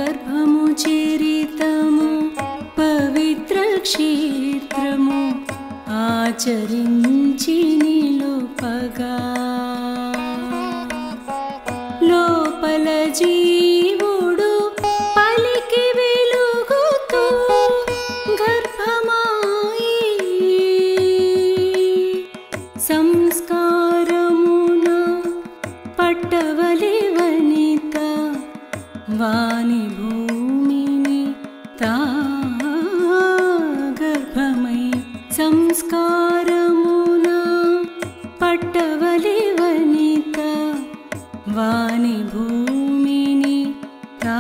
गर्भमु चरितमु पवित्र क्षेत्रमु आचरिंचि निलुपगा लोपल जीवुडु पलिकी वेलुगुतू गर्भमाई संस्कारमुन पट्टवले वनित वानि भूमिनि ता गर्भमै संस्कारमुन पट्टवले वनित वानि भूमिनि ता